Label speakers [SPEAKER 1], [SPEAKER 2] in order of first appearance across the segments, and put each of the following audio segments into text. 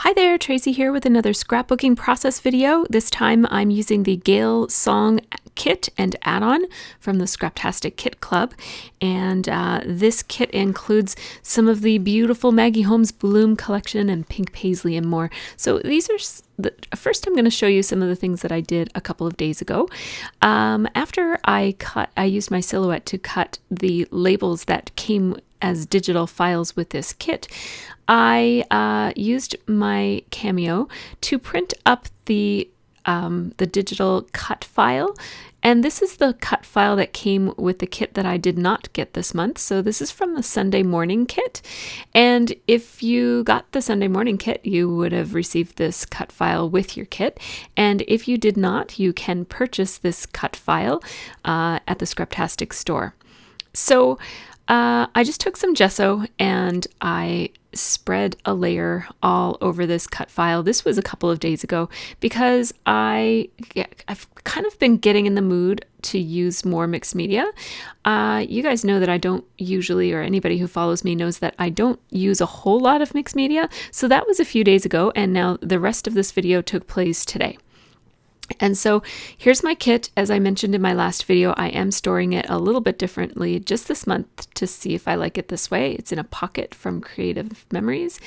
[SPEAKER 1] Hi there, Tracy here with another scrapbooking process video. This time I'm using the Gale Song kit and add-on from the Scraptastic Kit Club. And this kit includes some of the beautiful Maggie Holmes Bloom collection and pink paisley and more. So these are first I'm going to show you some of the things that I did a couple of days ago. After I used my Silhouette to cut the labels that came as digital files with this kit. I used my Cameo to print up the digital cut file, and this is the cut file that came with the kit that I did not get this month. So this is from the Sunday morning kit, and if you got the Sunday morning kit, you would have received this cut file with your kit, and if you did not, you can purchase this cut file at the Scraptastic store. So I just took some gesso and I spread a layer all over this cut file. This was a couple of days ago because I've kind of been getting in the mood to use more mixed media. You guys know that I don't usually, or anybody who follows me knows that I don't use a whole lot of mixed media. So that was a few days ago, and now the rest of this video took place today. And so here's my kit. As I mentioned in my last video, I am storing it a little bit differently just this month to see if I like it this way. It's in a pocket from Creative Memories,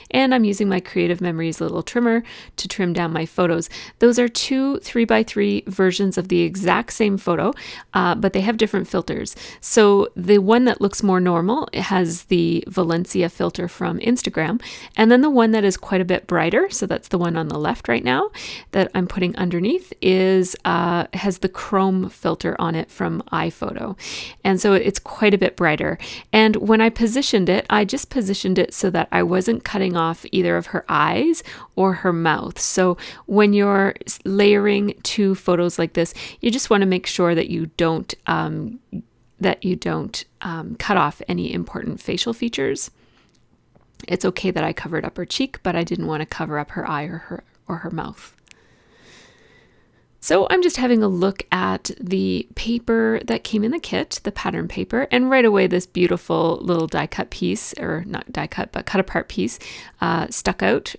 [SPEAKER 1] and I'm using my Creative Memories little trimmer to trim down my photos. Those are two 3x3 versions of the exact same photo, but they have different filters. So the one that looks more normal, it has the Valencia filter from Instagram, and then the one that is quite a bit brighter, so that's the one on the left right now that I'm putting underneath, is has the chrome filter on it from iPhoto, and so it's quite a bit brighter. And when I positioned it, I just positioned it so that I wasn't cutting off either of her eyes or her mouth. So when you're layering two photos like this, you just want to make sure that you don't cut off any important facial features. It's okay that I covered up her cheek, but I didn't want to cover up her eye or her mouth. So I'm just having a look at the paper that came in the kit, the pattern paper, and right away this beautiful little die cut piece, or not die cut, but cut apart piece, stuck out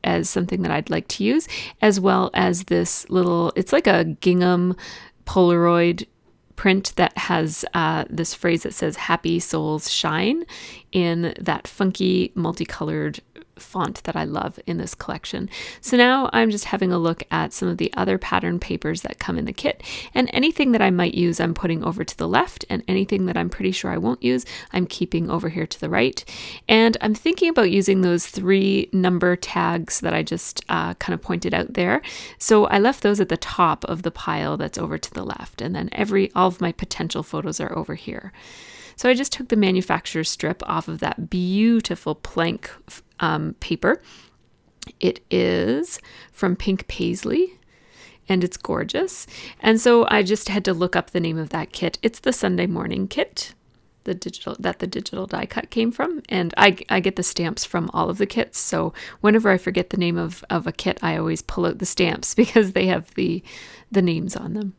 [SPEAKER 1] as something that I'd like to use, as well as this little, it's like a gingham Polaroid print that has this phrase that says "Happy Souls Shine" in that funky multicolored font that I love in this collection. So now I'm just having a look at some of the other pattern papers that come in the kit, and anything that I might use I'm putting over to the left, and anything that I'm pretty sure I won't use I'm keeping over here to the right. And I'm thinking about using those 3 number tags that I just kind of pointed out there. So I left those at the top of the pile that's over to the left, and then all of my potential photos are over here. So I just took the manufacturer's strip off of that beautiful plank paper. It is from Pink Paisley, and it's gorgeous. And so I just had to look up the name of that kit. It's the Sunday morning kit, the digital die cut came from, and I get the stamps from all of the kits. So whenever I forget the name of a kit, I always pull out the stamps because they have the names on them.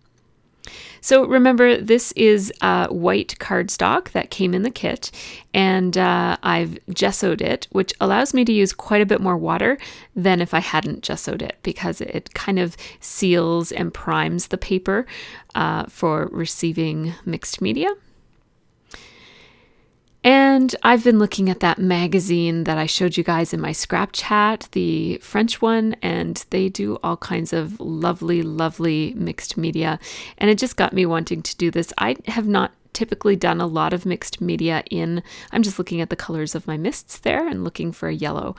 [SPEAKER 1] So remember, this is white cardstock that came in the kit, and I've gessoed it, which allows me to use quite a bit more water than if I hadn't gessoed it, because it kind of seals and primes the paper for receiving mixed media. And I've been looking at that magazine that I showed you guys in my scrap chat, the French one, and they do all kinds of lovely, lovely mixed media. And it just got me wanting to do this. I have not typically done a lot of mixed media I'm just looking at the colors of my mists there and looking for a yellow.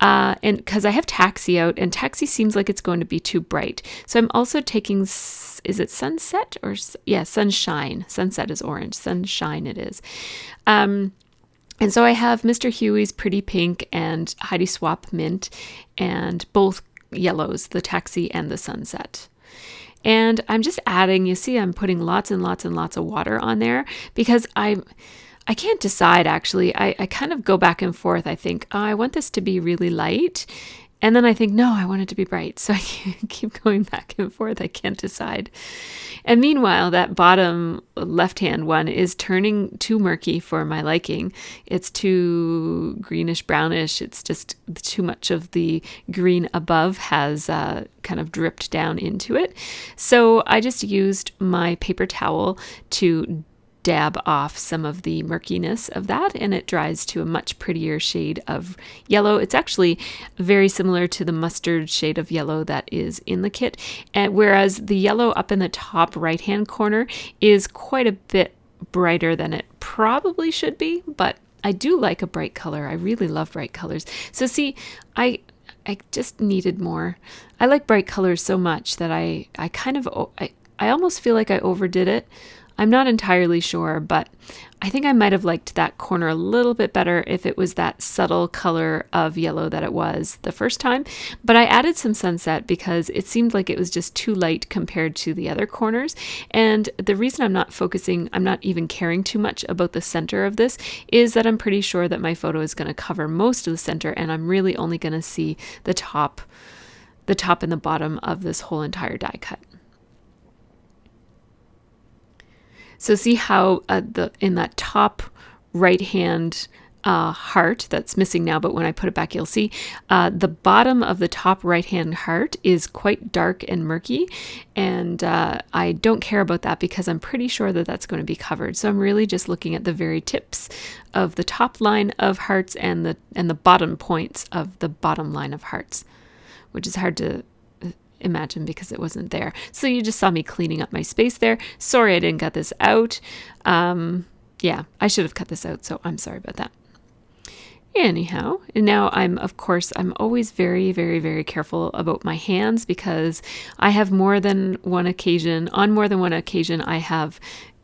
[SPEAKER 1] And because I have Taxi out, and Taxi seems like it's going to be too bright. So I'm also taking, is it Sunset or, yeah, Sunshine. Sunset is orange. Sunshine it is. And so I have Mr. Huey's Pretty Pink and Heidi Swap Mint, and both yellows, the Taxi and the Sunset. And I'm just adding, you see, I'm putting lots and lots and lots of water on there because I can't decide actually. I kind of go back and forth. I think, oh, I want this to be really light. And then I think, no, I want it to be bright. So I keep going back and forth. I can't decide. And meanwhile, that bottom left-hand one is turning too murky for my liking. It's too greenish brownish. It's just too much of the green above has kind of dripped down into it. So I just used my paper towel to dab off some of the murkiness of that, and it dries to a much prettier shade of yellow. It's actually very similar to the mustard shade of yellow that is in the kit, and whereas the yellow up in the top right hand corner is quite a bit brighter than it probably should be, but I do like a bright color. I really love bright colors. So see, I just needed more. I like bright colors so much that I almost feel like I overdid it. I'm not entirely sure, but I think I might have liked that corner a little bit better if it was that subtle color of yellow that it was the first time. But I added some sunset because it seemed like it was just too light compared to the other corners. And the reason I'm not even caring too much about the center of this is that I'm pretty sure that my photo is going to cover most of the center, and I'm really only going to see the top and the bottom of this whole entire die cut. So see how in that top right hand heart that's missing now, but when I put it back, you'll see the bottom of the top right hand heart is quite dark and murky, and I don't care about that because I'm pretty sure that that's going to be covered. So I'm really just looking at the very tips of the top line of hearts and the bottom points of the bottom line of hearts, which is hard to imagine because it wasn't there. So you just saw me cleaning up my space there. Sorry I didn't cut this out. Yeah, I should have cut this out, so I'm sorry about that. Anyhow, and now I'm always very, very, very careful about my hands because I have on more than one occasion, I have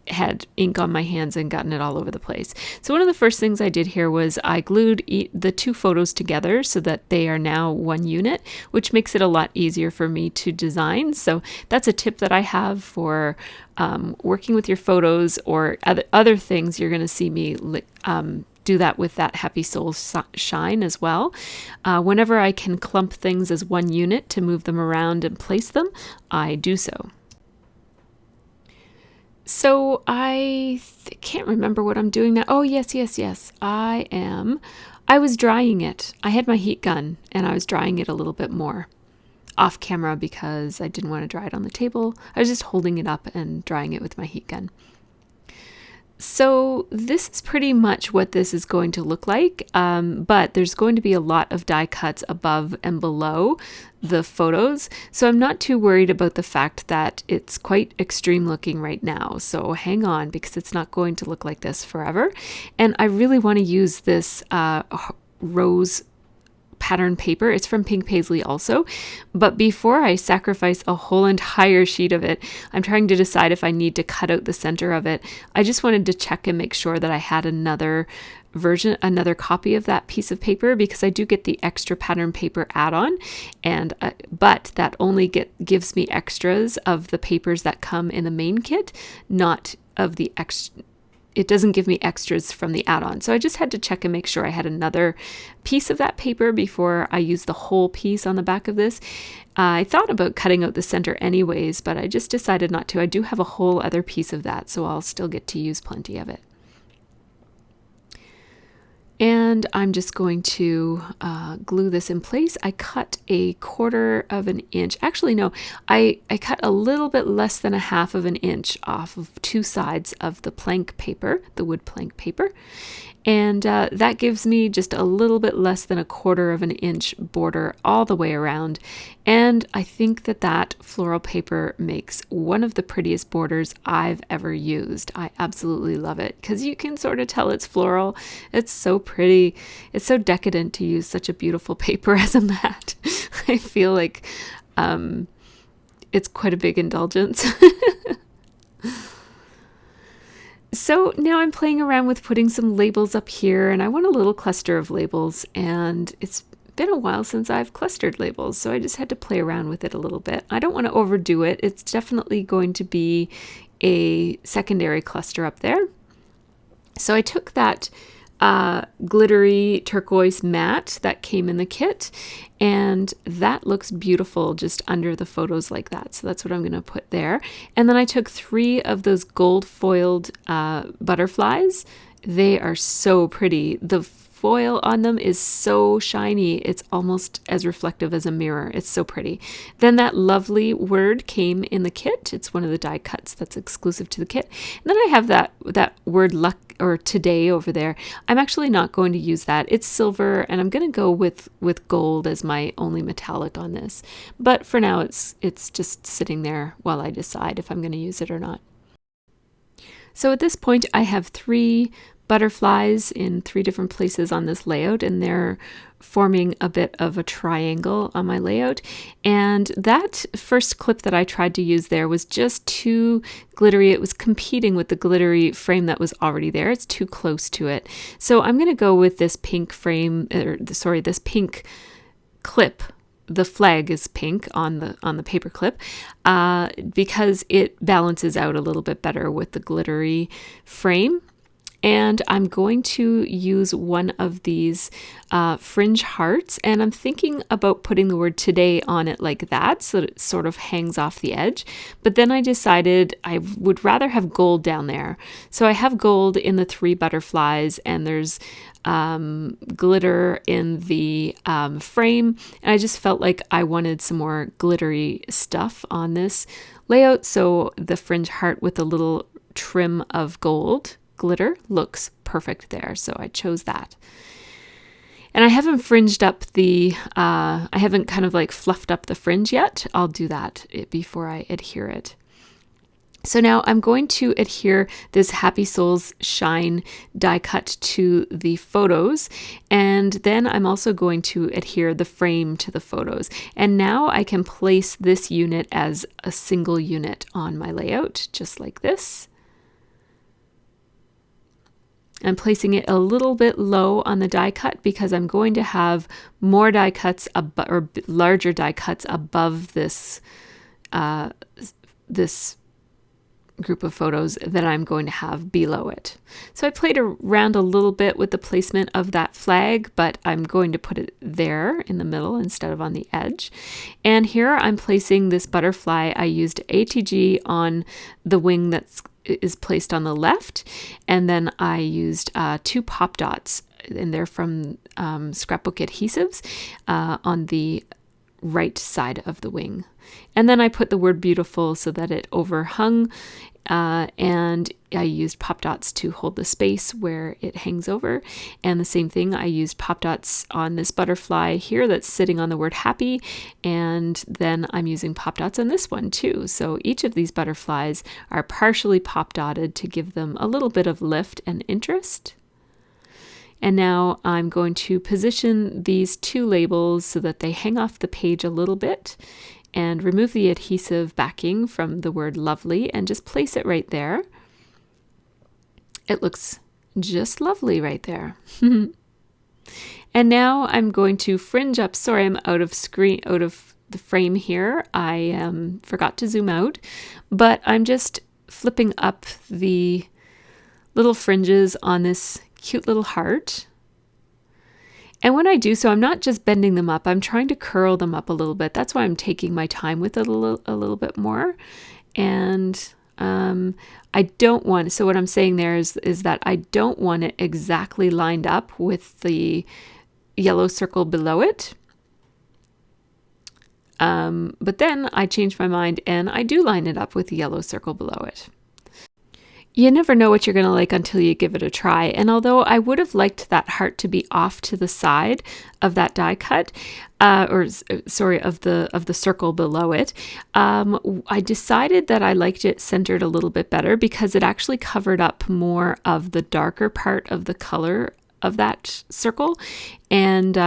[SPEAKER 1] had ink on my hands and gotten it all over the place. So one of the first things I did here was I glued the two photos together so that they are now one unit, which makes it a lot easier for me to design. So that's a tip that I have for working with your photos or other things. You're going to see me do that with that Happy Soul Shine as well. Whenever I can clump things as one unit to move them around and place them, I do so. So I can't remember what I'm doing now. Oh, yes. I was drying it. I had my heat gun and I was drying it a little bit more off camera because I didn't want to dry it on the table. I was just holding it up and drying it with my heat gun. So this is pretty much what this is going to look like, but there's going to be a lot of die cuts above and below the photos. So I'm not too worried about the fact that it's quite extreme looking right now. So hang on, because it's not going to look like this forever. And I really want to use this rose pattern paper. It's from Pink Paisley also. But before I sacrifice a whole entire sheet of it, I'm trying to decide if I need to cut out the center of it. I just wanted to check and make sure that I had another copy of that piece of paper, because I do get the extra pattern paper add-on, and but that only gives me extras of the papers that come in the main kit, not of the extra. It doesn't give me extras from the add-on. So I just had to check and make sure I had another piece of that paper before I used the whole piece on the back of this. I thought about cutting out the center anyways, but I just decided not to. I do have a whole other piece of that, so I'll still get to use plenty of it. And I'm just going to glue this in place. I cut 1/4 of an inch. Actually, no, I cut a little bit less than 1/2 of an inch off of two sides of the plank paper, the wood plank paper. And that gives me just a little bit less than 1/4 of an inch border all the way around. And I think that floral paper makes one of the prettiest borders I've ever used. I absolutely love it because you can sort of tell it's floral. It's so pretty. It's so decadent to use such a beautiful paper as a mat. I feel like it's quite a big indulgence. So now I'm playing around with putting some labels up here, and I want a little cluster of labels, and it's been a while since I've clustered labels, so I just had to play around with it a little bit. I don't want to overdo it. It's definitely going to be a secondary cluster up there. So I took that glittery turquoise matte that came in the kit, and that looks beautiful just under the photos like that. So that's what I'm going to put there. And then I took 3 of those gold foiled butterflies. They are so pretty. The foil on them is so shiny. It's almost as reflective as a mirror. It's so pretty. Then that lovely word came in the kit. It's one of the die cuts that's exclusive to the kit. And then I have that word luck or today over there. I'm actually not going to use that. It's silver, and I'm going to go with gold as my only metallic on this. But for now, it's just sitting there while I decide if I'm going to use it or not. So at this point, I have 3 butterflies in 3 different places on this layout, and they're forming a bit of a triangle on my layout. And that first clip that I tried to use there was just too glittery. It was competing with the glittery frame that was already there. It's too close to it. So I'm going to go with this pink frame, this pink clip. The flag is pink on the paper clip because it balances out a little bit better with the glittery frame. And I'm going to use one of these fringe hearts, and I'm thinking about putting the word today on it like that so that it sort of hangs off the edge. But then I decided I would rather have gold down there. So I have gold in the 3 butterflies, and there's glitter in the frame, and I just felt like I wanted some more glittery stuff on this layout. So the fringe heart with a little trim of gold glitter looks perfect there, so I chose that. And I haven't fringed up I haven't kind of like fluffed up the fringe yet. I'll do that before I adhere it. So now I'm going to adhere this Happy Souls Shine die cut to the photos, and then I'm also going to adhere the frame to the photos. And now I can place this unit as a single unit on my layout, just like this. I'm placing it a little bit low on the die cut because I'm going to have more die cuts or larger die cuts above this this group of photos that I'm going to have below it. So I played around a little bit with the placement of that flag, but I'm going to put it there in the middle instead of on the edge. And here I'm placing this butterfly. I used ATG on the wing that is placed on the left, and then I used 2 pop dots, and they're from Scrapbook adhesives on the right side of the wing. And then I put the word beautiful so that it overhung, and I used pop dots to hold the space where it hangs over. And the same thing, I used pop dots on this butterfly here that's sitting on the word happy, and then I'm using pop dots on this one too. So each of these butterflies are partially pop dotted to give them a little bit of lift and interest. And now I'm going to position these 2 labels so that they hang off the page a little bit, and remove the adhesive backing from the word lovely and just place it right there. It looks just lovely right there. And now I'm going to fringe up. Sorry, I'm out of the frame here. I forgot to zoom out, but I'm just flipping up the little fringes on this cute little heart. And when I do so, I'm not just bending them up, I'm trying to curl them up a little bit. That's why I'm taking my time with it a little bit more. And I don't want, so what I'm saying there is that I don't want it exactly lined up with the yellow circle below it. But then I change my mind and I do line it up with the yellow circle below it. You never know what you're going to like until you give it a try. And although I would have liked that heart to be off to the side of that die cut, of the circle below it, I decided that I liked it centered a little bit better because it actually covered up more of the darker part of the color of that circle. And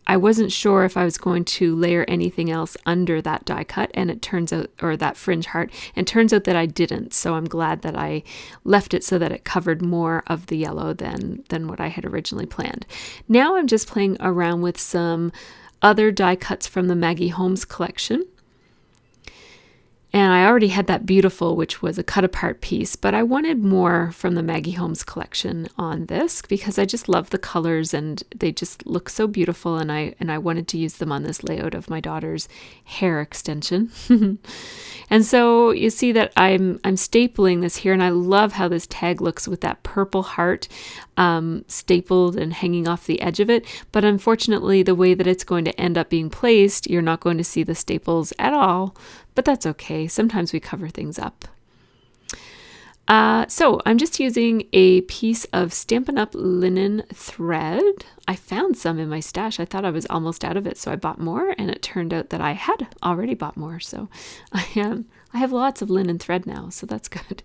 [SPEAKER 1] I wasn't sure if I was going to layer anything else under that die cut, and it turns out, or that fringe heart, and turns out that I didn't. So I'm glad that I left it so that it covered more of the yellow than what I had originally planned. Now I'm just playing around with some other die cuts from the Maggie Holmes collection. And I already had that beautiful, which was a cut apart piece, but I wanted more from the Maggie Holmes collection on this because I just love the colors and they just look so beautiful, and I wanted to use them on this layout of my daughter's hair extension. And so you see that I'm stapling this here, and I love how this tag looks with that purple heart stapled and hanging off the edge of it. But unfortunately, the way that it's going to end up being placed, you're not going to see the staples at all, but that's okay. Sometimes we cover things up. So I'm just using a piece of Stampin' Up! Linen thread. I found some in my stash. I thought I was almost out of it, so I bought more, and it turned out that I had already bought more. So I have lots of linen thread now, so that's good.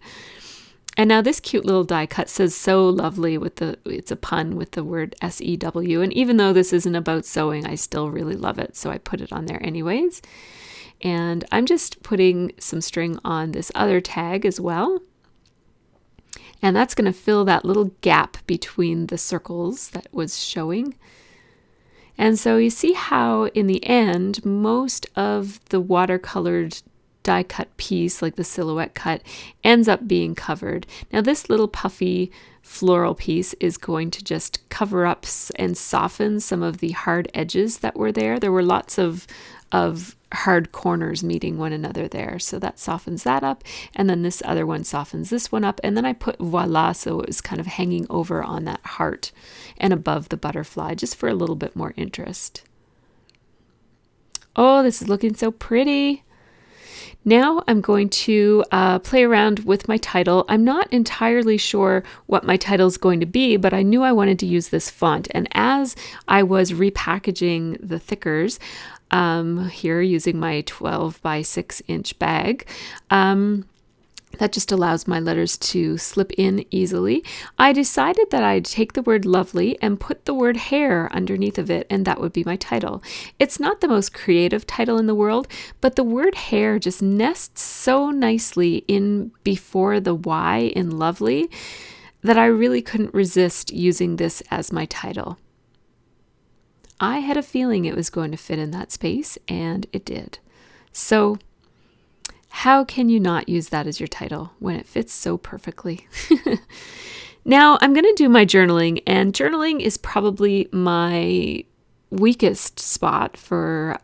[SPEAKER 1] And now this cute little die cut says "so lovely" it's a pun with the word SEW. And even though this isn't about sewing, I still really love it, so I put it on there anyways. And I'm just putting some string on this other tag as well. And that's going to fill that little gap between the circles that was showing. And so you see how in the end, most of the watercolored die cut piece, like the silhouette cut, ends up being covered. Now this little puffy floral piece is going to just cover up and soften some of the hard edges that were there. There were lots of hard corners meeting one another there, so that softens that up, and then this other one softens this one up, and then I put voila, so it was kind of hanging over on that heart and above the butterfly, just for a little bit more interest. Oh, this is looking so pretty. Now I'm going to play around with my title. I'm not entirely sure what my title is going to be, but I knew I wanted to use this font. And as I was repackaging the thickers, here using my 12 by 6 inch bag, that just allows my letters to slip in easily, I decided that I'd take the word lovely and put the word hair underneath of it, and that would be my title. It's not the most creative title in the world, but the word hair just nests so nicely in before the Y in lovely that I really couldn't resist using this as my title. I had a feeling it was going to fit in that space, and it did. So how can you not use that as your title when it fits so perfectly? Now I'm going to do my journaling, and journaling is probably my weakest spot for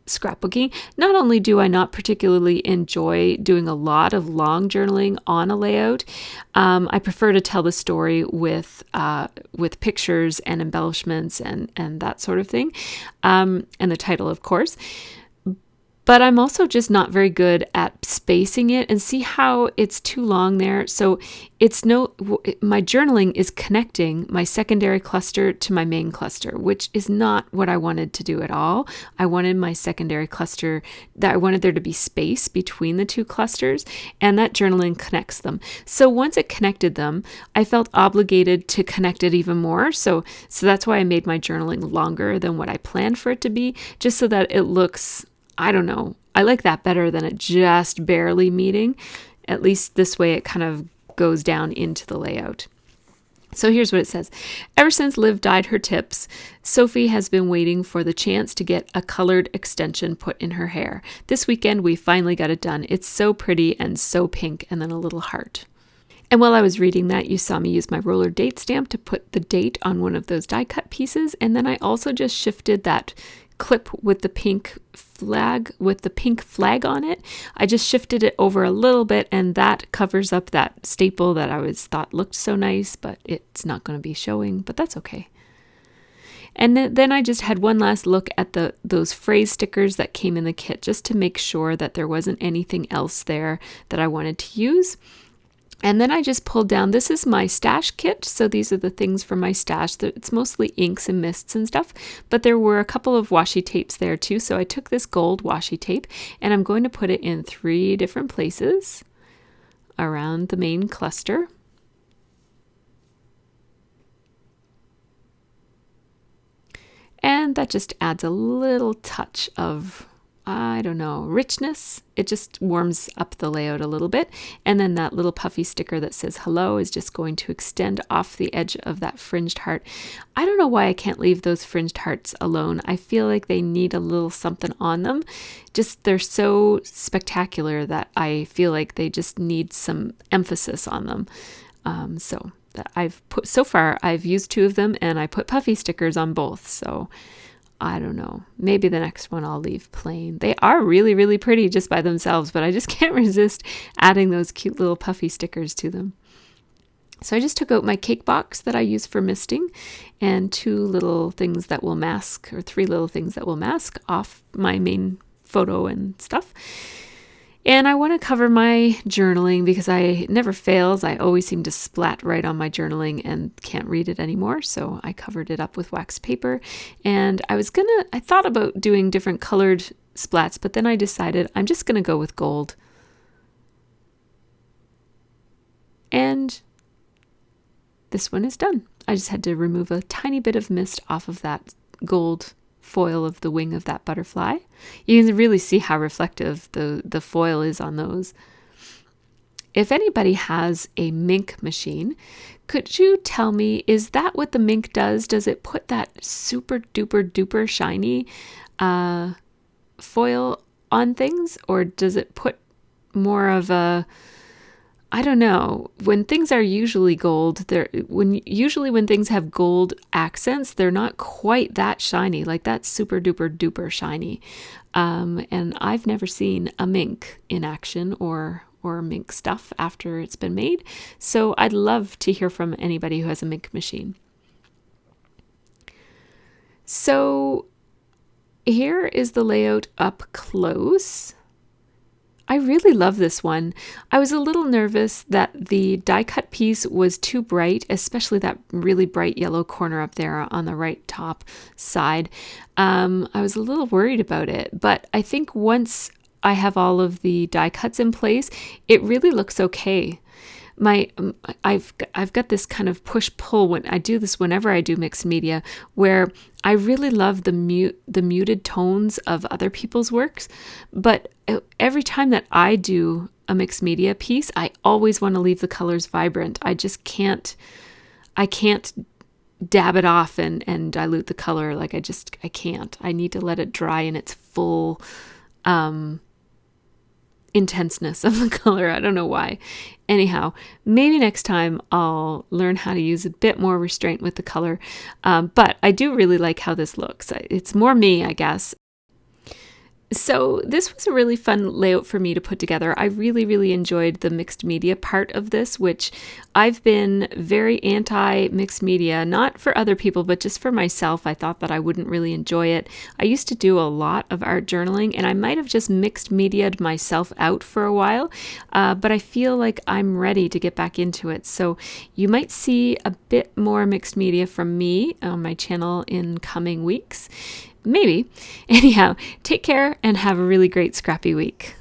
[SPEAKER 1] scrapbooking. Not only do I not particularly enjoy doing a lot of long journaling on a layout, I prefer to tell the story with pictures and embellishments and that sort of thing, and the title, of course. But I'm also just not very good at spacing it, and see how it's too long there. So my journaling is connecting my secondary cluster to my main cluster, which is not what I wanted to do at all. I wanted my secondary cluster, that I wanted there to be space between the two clusters, and that journaling connects them. So once it connected them, I felt obligated to connect it even more. So that's why I made my journaling longer than what I planned for it to be, just so that it looks, I don't know, I like that better than it just barely meeting. At least this way it kind of goes down into the layout. So here's what it says. Ever since Liv dyed her tips, Sophie has been waiting for the chance to get a colored extension put in her hair. This weekend we finally got it done. It's so pretty and so pink, and then a little heart. And while I was reading that, you saw me use my roller date stamp to put the date on one of those die cut pieces, and then I also just shifted that clip with the pink flag on it. I just shifted it over a little bit, and that covers up that staple that I thought looked so nice, but it's not going to be showing, but that's okay. And then I just had one last look at those phrase stickers that came in the kit, just to make sure that there wasn't anything else there that I wanted to use. And then I just pulled down, this is my stash kit, so these are the things from my stash. It's mostly inks and mists and stuff, but there were a couple of washi tapes there too, so I took this gold washi tape, and I'm going to put it in 3 different places around the main cluster. And that just adds a little touch of I don't know, richness. It just warms up the layout a little bit. And then that little puffy sticker that says hello is just going to extend off the edge of that fringed heart. I don't know why I can't leave those fringed hearts alone. I feel like they need a little something on them. Just they're so spectacular that I feel like they just need some emphasis on them. So far I've used 2 of them, and I put puffy stickers on both. So I don't know. Maybe the next one I'll leave plain. They are really, really pretty just by themselves, but I just can't resist adding those cute little puffy stickers to them. So I just took out my cake box that I use for misting and 2 little things that will mask, or 3 little things that will mask off my main photo and stuff. And I want to cover my journaling because it never fails. I always seem to splat right on my journaling and can't read it anymore. So I covered it up with wax paper. And I thought about doing different colored splats, but then I decided I'm just going to go with gold. And this one is done. I just had to remove a tiny bit of mist off of that gold foil of the wing of that butterfly. You can really see how reflective the foil is on those. If anybody has a Mink machine, could you tell me, is that what the Mink does? Does it put that super duper duper shiny foil on things, or does it put more of a, I don't know, when things are usually gold, when things have gold accents, they're not quite that shiny, like that super duper duper shiny. And I've never seen a Mink in action or Mink stuff after it's been made. So I'd love to hear from anybody who has a Mink machine. So here is the layout up close. I really love this one. I was a little nervous that the die cut piece was too bright, especially that really bright yellow corner up there on the right top side. I was a little worried about it, but I think once I have all of the die cuts in place, it really looks okay. I've got this kind of push-pull when I do this, whenever I do mixed media, where I really love the muted tones of other people's works, but every time that I do a mixed media piece, I always want to leave the colors vibrant. I can't dab it off and dilute the color. Like I can't. I need to let it dry in its full intenseness of the color. I don't know why. Anyhow, maybe next time I'll learn how to use a bit more restraint with the color. But I do really like how this looks. It's more me, I guess. So this was a really fun layout for me to put together. I really, really enjoyed the mixed media part of this, which I've been very anti-mixed media, not for other people, but just for myself. I thought that I wouldn't really enjoy it. I used to do a lot of art journaling, and I might have just mixed media'd myself out for a while, but I feel like I'm ready to get back into it. So you might see a bit more mixed media from me on my channel in coming weeks. Maybe. Anyhow, take care and have a really great scrappy week.